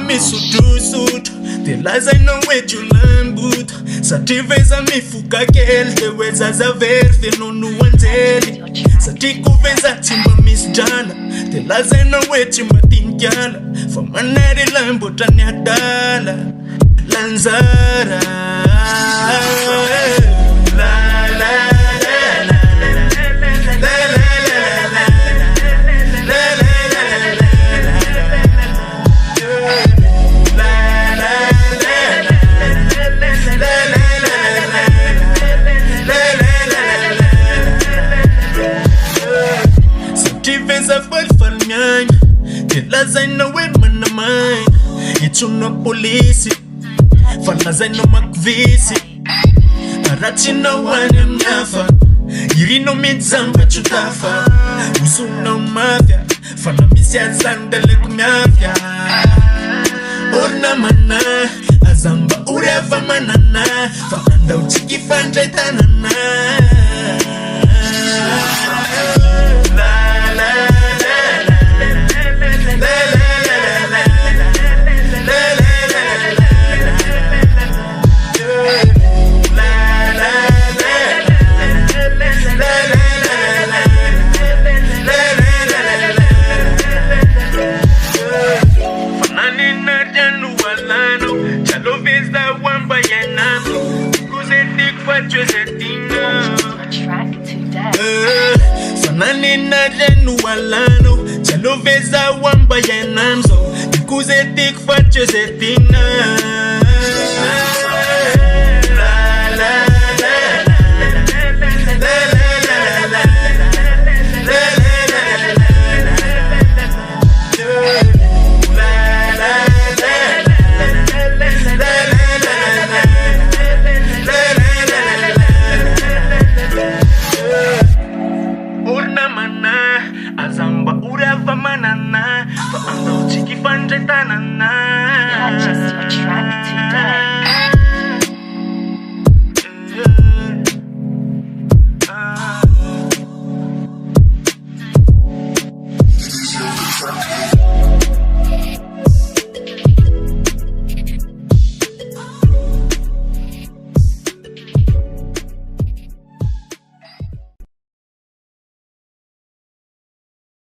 misutusutu telaza inowetjulambuta sativeza mifuka kelte weza za verfe nonuwanzeli satikuveza timba misjala telaza inowechimba tinkyala famanari lambotani adala lanzara Telaza inowedman na mine Itsuno polisi Falaza ino makvisi Arachi na wane mnafa Irino midzamba chutafa Usuna mafia Fana misia zandele kumafia Orna mana Azamba ureva manana Fakanda uchiki fanje tanana Fananina renu walano Chaloveza wamba yenamzo Nikuze dik facho zetina